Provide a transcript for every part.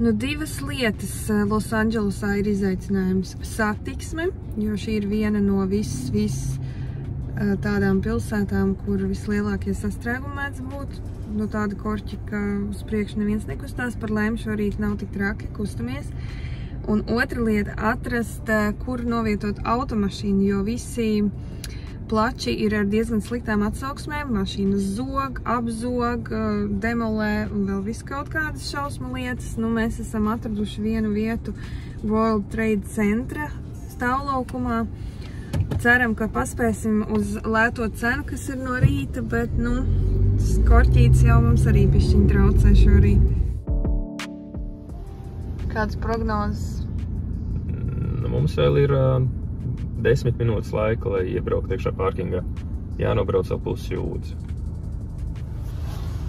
Nu, divas lietas Losandželosā ir izaicinājums satiksme, jo šī ir viena no tādām pilsētām, kur vislielākie sastrēgumi mēdz būt. Nu, tāda korķi, ka uz priekšu neviens nekustās, par laimi šorīt nav tik traki, kustamies. Un otra lieta - atrast, kur novietot automašīnu, jo visi plači ir ar diezgan sliktām atsauksmēm. Mašīnas zog, apzog, demolē un vēl viss kaut kādas šausmu lietas. Nu, mēs esam atraduši vienu vietu World Trade Centra stāvlaukumā. Ceram, ka paspēsim uz lēto cenu, kas ir no rīta, bet, nu, korķītis jau mums arī bišķiņ traucē šorīt. Kādas prognozes? Nu, mums vēl ir 10 minūtes laika, lai iebrauktu iekšā parkingā. Jānobrauc vēl pusi jūdzi.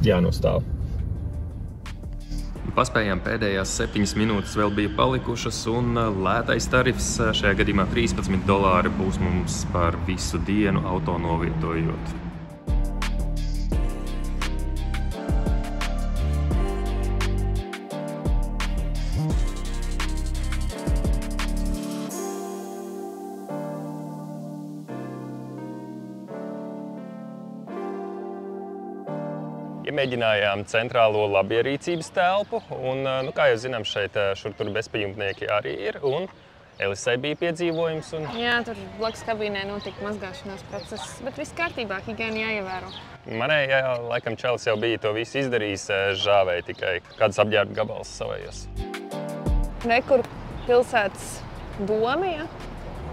Jānostāv. Paspējām pēdējās 7 minūtes vēl bija palikušas, un lētais tarifs šajā gadījumā $13 būs mums par visu dienu auto novietojot. Iemēģinājām centrālo labierīcības telpu, un, nu, kā jau zinām, šeit šur tur bezpajumtnieki arī ir, un Elisei bija piedzīvojums. Un... Jā, tur blakus kabīnē notika mazgāšanās process, bet viss kārtībā, higiēna jāievēro. Manējā, laikam, čalis jau bija to visu izdarījis, žāvēja tikai kādas apģērba gabals savējos. Rekur pilsētas doma, ja?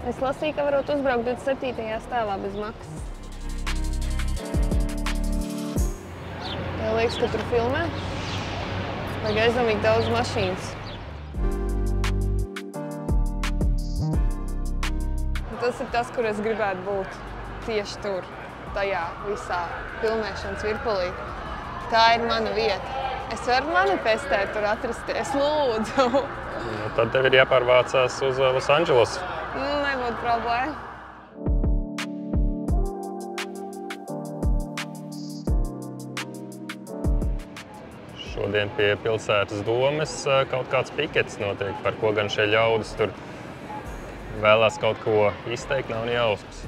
Es lasīju, ka varot uzbraukt 27. stāvā bez maksas. Tev liekas, ka tur filmē? Vai aizdomīgi daudz mašīnas? Tas ir tas, kur es gribētu būt. Tieši tur, tajā visā filmēšanas virpulī. Tā ir mana vieta. Es varu manifestēt tur atrasties, lūdzu. Nu, tad tev ir jāpārvācās uz Losandželosu. Nebūtu problēma. Šodien pie pilsētas domes kaut kāds pikets notiek, par ko gan šie ļaudis tur vēlās kaut ko izteikt, nav ne jausmas.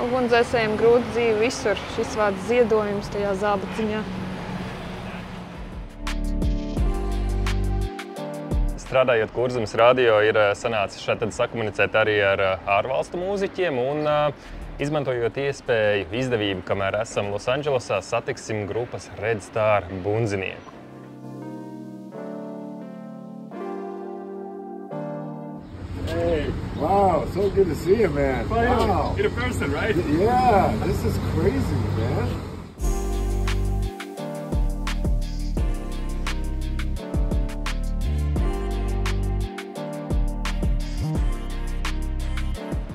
Ugunsdzēsējiem grūti dzīve visur, šis vārds ziedojums tajā zābaciņā. Strādājot Kurzemes radio, ir sanācis šeit sakomunicēt arī ar ārvalstu mūziķiem un izmantojot iespēju izdevību, kamēr esam Losandželosā, satiksim grupas Red Star bundzinieku. Hey, wow, so good to see you, man. Wow. In person, right? Yeah, this is crazy, man.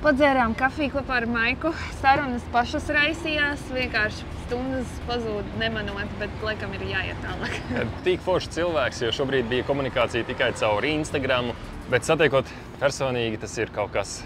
Padzērām kafiju kopā ar Maiku. Sarunas pašas raisījās, vienkārši stundas pazūd nemanot, bet laikam ir jāiet tālāk. Tik foršs cilvēks, jo šobrīd bija komunikācija tikai caur Instagramu, bet satiekot personīgi, tas ir kaut kas.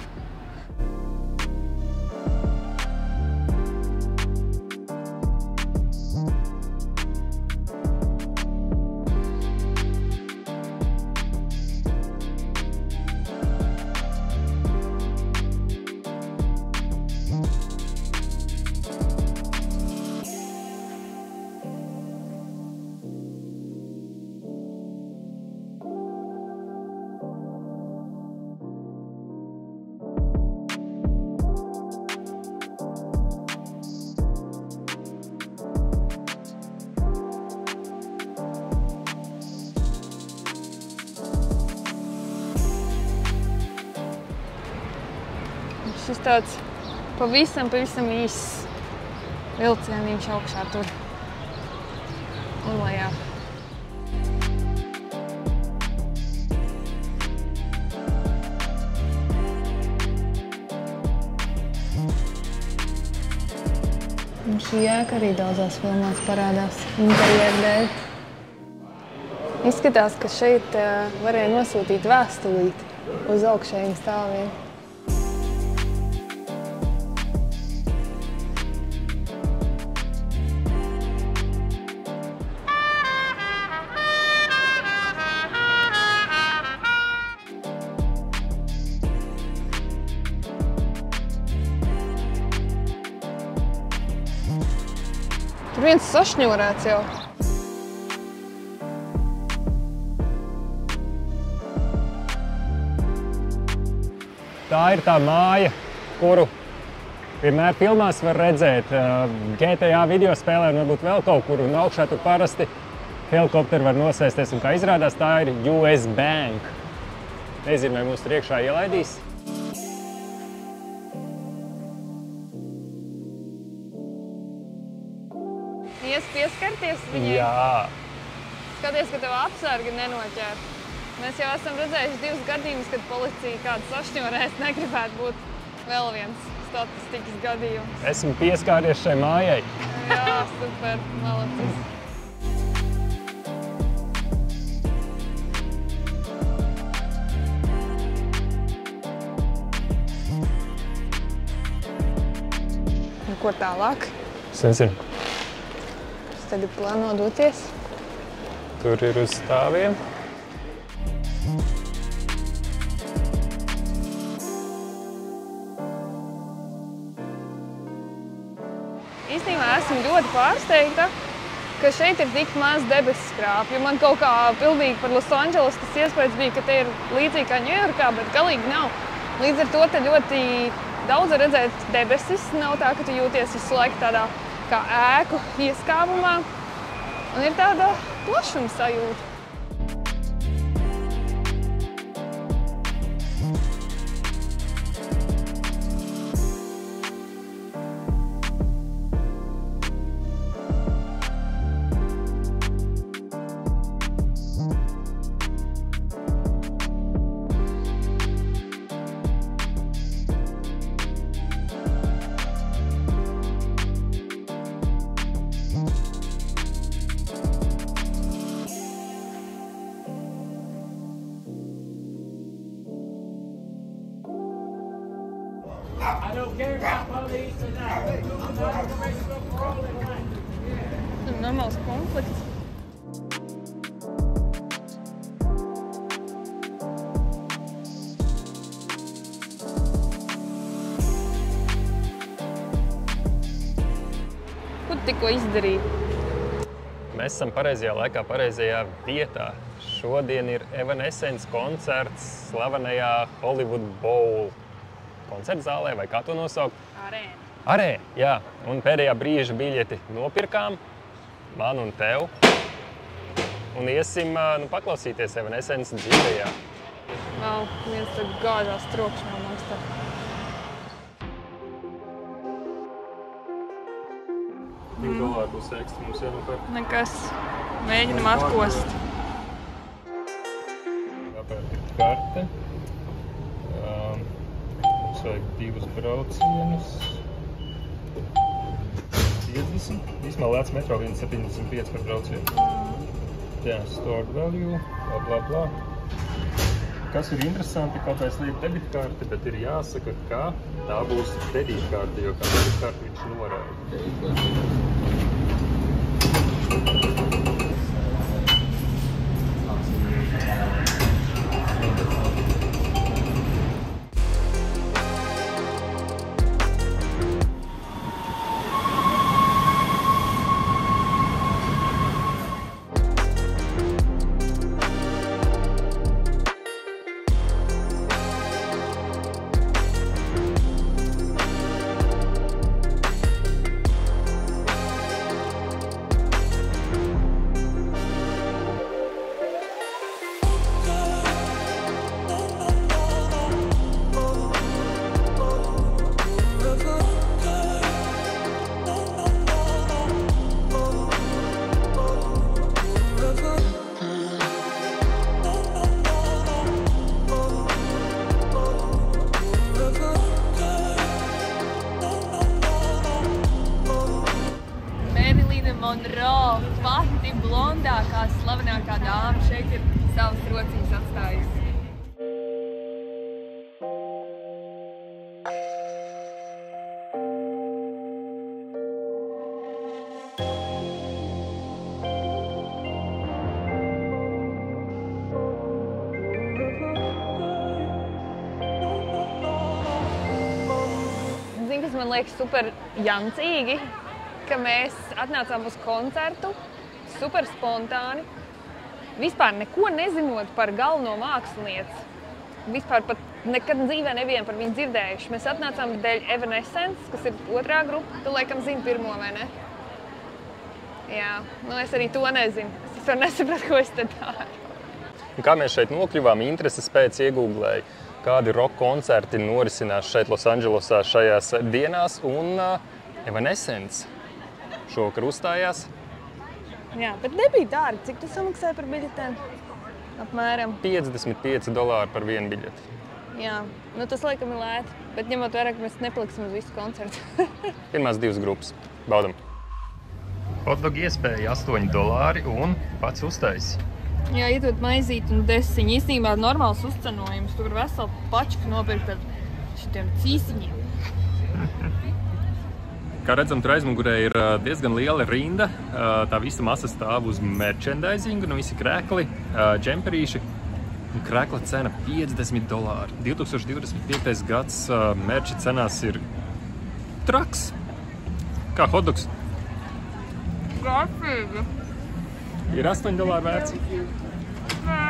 Šis tāds pavisam īss vilcieniņš augšā tur un lejā. Un šī ēka arī daudzās filmās parādās interjeru dēļ. Izskatās, ka šeit varēja nosūtīt vēstulīti uz augšējiem stāviem. Tur viens sašņurēts jau. Tā ir tā māja, kuru vienmēr filmās var redzēt. GTA video spēlē un varbūt vēl kaut kur, un augšā tur parasti helikopteri var nosēsties, un kā izrādās, tā ir US Bank. Nezinu, vai mūs tur iekšā ielaidīs. Ies pieskarties viņai? Jā. Skaties, ka tev apsargi nenoķer. Mēs jau esam redzējuši 2 gadījumus, kad policija kādu sašņorēs, negribētu būt vēl viens statistikas gadījums. Esmu pieskāries šai mājai. Jā, super, malacis. Nu, kur tālāk? Es nezinu. Es tagad plāno doties. Tur ir uz stāviem. Īstenībā esmu ļoti pārsteigta, ka šeit ir tik maz debesu skrāpju. Man kaut kā pilnīgi par Losandželosu tas iespējas bija, ka te ir līdzīgi kā Ņujorkā, bet galīgi nav. Līdz ar to te ļoti daudz var redzēt debesis. Nav tā, ka tu jūties visu laiku tādā kā ēku ieskābumā. Un ir tāda plašuma sajūta. I don't care about police or nothing. I'm not informational for all in life. Normāls konflikts. Ko tu tikko izdarīji? Mēs esam pareizajā laikā, pareizajā vietā. Šodien ir Evanescence koncerts slavenajā Hollywood Bowl koncerta zālē, vai kā to nosaukt? Arēna. Arēna, jā. Un pēdējā brīža biļeti nopirkām, man un tev. Un iesim paklausīties Evanescence dzīvējā. Nav, viens tad gāžās trokšņā mums tā. $2 būs ekstra mums jānopērk. Nekas. Mēģinam atkost. Jāpērk ir karte. Mums vajag 2 braucienus. 50. Īsmā lēts metro 1,75 par braucienu. Jā, stored value, bla bla bla. Kas ir interesanti, kaut kā es lieku debitkārti, bet ir jāsaka, ka tā būs kredītkārti, jo kā debitkārti viņš norāda. Monroe, pati blondākā, slavenākā dāma šeit ir savas rociņas atstājusi. Zini, kas man liekas super jancīgi? ka mēs atnācām uz koncertu, super spontāni, vispār neko nezinot par galveno mākslinieci. Vispār pat nekad dzīvē nebijām par viņu dzirdējuši. Mēs atnācām dēļ Evanescence, kas ir otrā grupa. Tu laikam zini pirmo, vai ne? Jā, nu es arī to nezinu. Es vispār nesapratu, ko es te daru. Kā mēs šeit nokļuvām, intereses pēc iegūglēja, kādi rock koncerti norisinās šeit Losandželosā šajās dienās, un Evanescence šovakar uzstājās. Jā, bet nebija dārgi. Cik tu samaksāji par biļetēm? Apmēram $55 par vienu biļeti. Jā, nu tas laikam ir lēti, bet ņemot vērā, ka mēs nepaliksim uz visu koncertu. Pirmās 2 grupas. Baudam. Hotdog iespēja $8 un pats uztaisi. Jā, iedod maizīti un desiņu. Īstenībā normāls uzcenojums. Tu var veselu pačku nopirkt ar šitiem cīsiņiem. Kā redzam, tur aizmugurē ir diezgan liela rinda. Tā visa masa stāv uz merchandisingu, nu visi krekli, džemperīši. Krekla cena $50. 2025. gads merča cenās ir traks. Kā hotdogs. Garšīgi. Ir $8 vērts. Nē.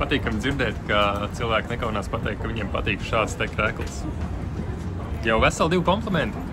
Patīkam dzirdēt, ka cilvēki nekaunās pateikt, ka viņiem patīk šāds te krekls. Jau veseli 2 komplimenti.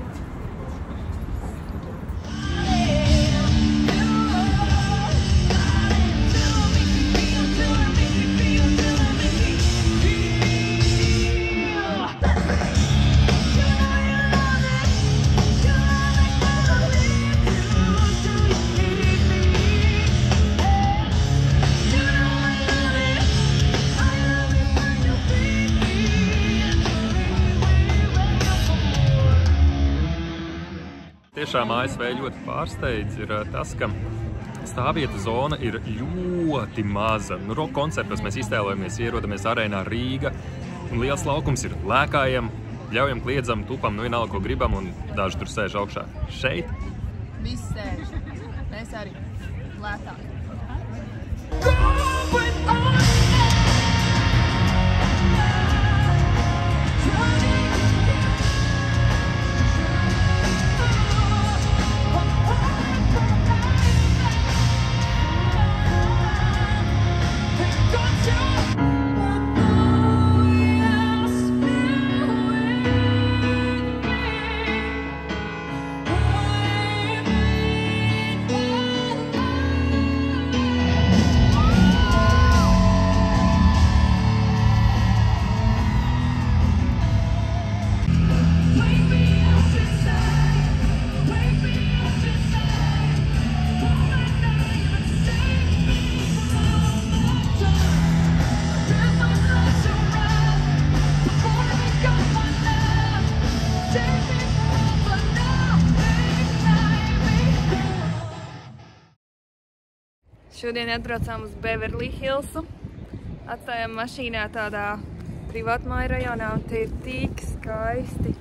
Tiešām ASV ļoti pārsteidz ir tas, ka stāvvietu zona ir ļoti maza. Nu, rock koncertos mēs iztēlojamies, ierodamies arēnā Rīga, un liels laukums ir lēkājam, ļaujam, kliedzam, tupam, nu vienalga, ko gribam, un daži tur sēž augšā. Šeit Visi sēž. Mēs arī lētāk. Šodien atbraucām uz Beverly Hillsu. Atstājām mašīnā tādā privātmāju rajonā, un te ir tik skaisti.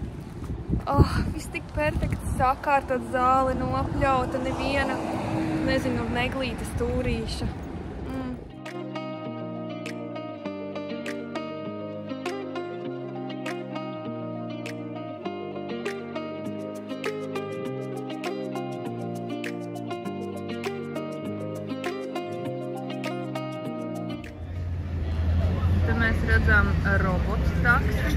Viss tik perfekti sakārtot, zāle nopļauta, neviena, nezinu, neglīta stūrīša. Mēs redzam robotu taksi,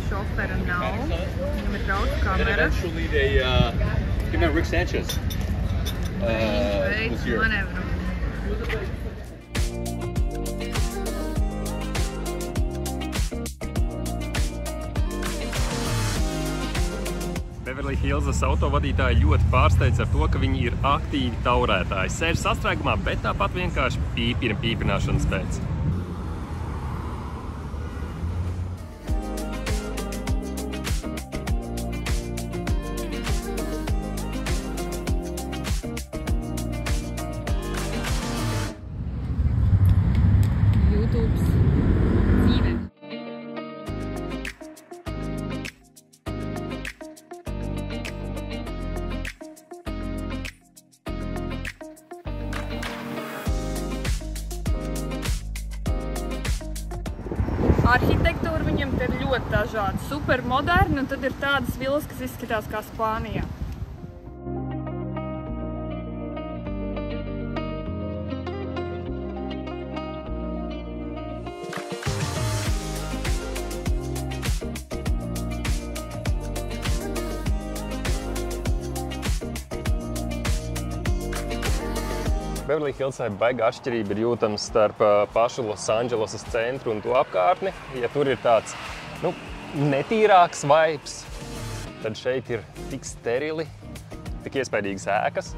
šofera nav, viņam ir daudz kameras. Rick Sanchez. Veids manevru. Beverly Hillsas autovadītāji ļoti pārsteidz ar to, ka viņi ir aktīvi taurētāji. Sēž sastrēgumā, bet tāpat vienkārši pīpina pīpināšanas pēc. arhitektūra viņam te ir ļoti dažāda, super moderna, un tad ir tādas vilas, kas izskatās kā Spānijā. Beverly Hillsai baiga atšķirība ir jūtama starp pašu Losandželosas centru un to apkārtni. Ja tur ir tāds, netīrāks vibes, tad šeit ir tik sterili, tik iespaidīgas ēkas.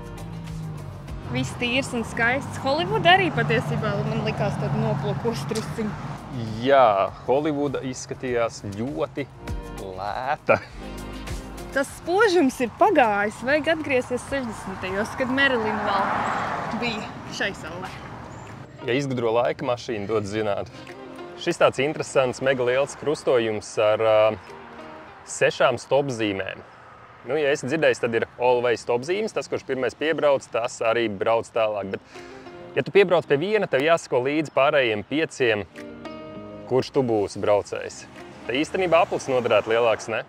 Viss tīrs un skaists. Holivuda arī patiesībā man likās tāda noplokos trusiņa. Jā, Holivuda izskatījās ļoti lēta. Tas spožums ir pagājis, vajag atgriezties 60. kad Marilyn vēl bija šai salē. Ja izgudro laika mašīnu, dod zināt. Šis tāds interesants, mega liels krustojums ar 6 stopzīmēm. Ja esi dzirdējis, tad ir always stopzīmes, tas, kurš pirmais piebrauc, tas arī brauc tālāk. Bet, ja tu piebrauc pie viena, tev jāsako līdz pārējiem 5, kurš tu būsi braucējs. Te īstenībā aplis noderētu lielāks, ne?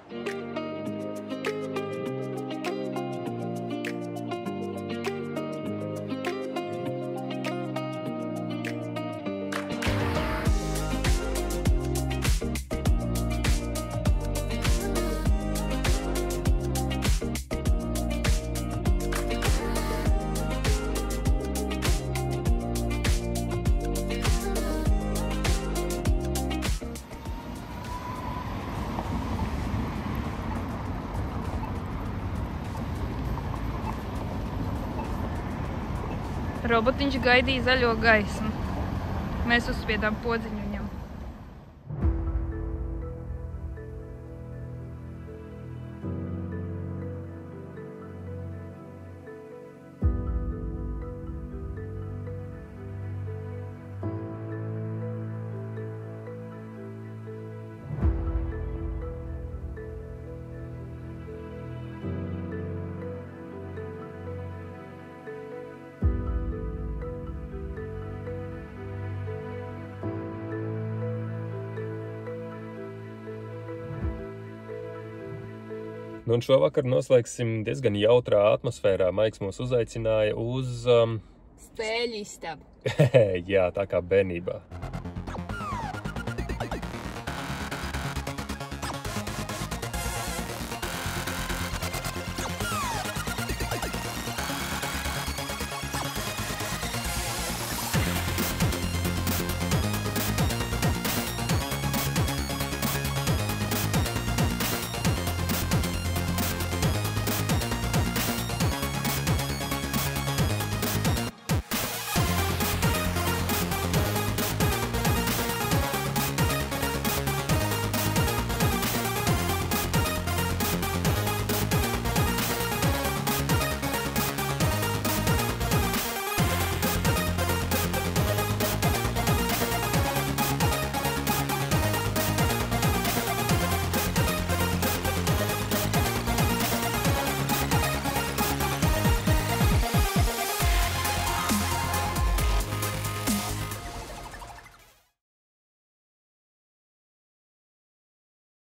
Robotiņš gaidīja zaļo gaismu. Mēs uzspiedām podziņu viņam. Un šovakar noslēgsim diezgan jautrā atmosfērā. Maiks mūs uzaicināja uz... Spēļu istabu. Jā, tā kā bērnībā.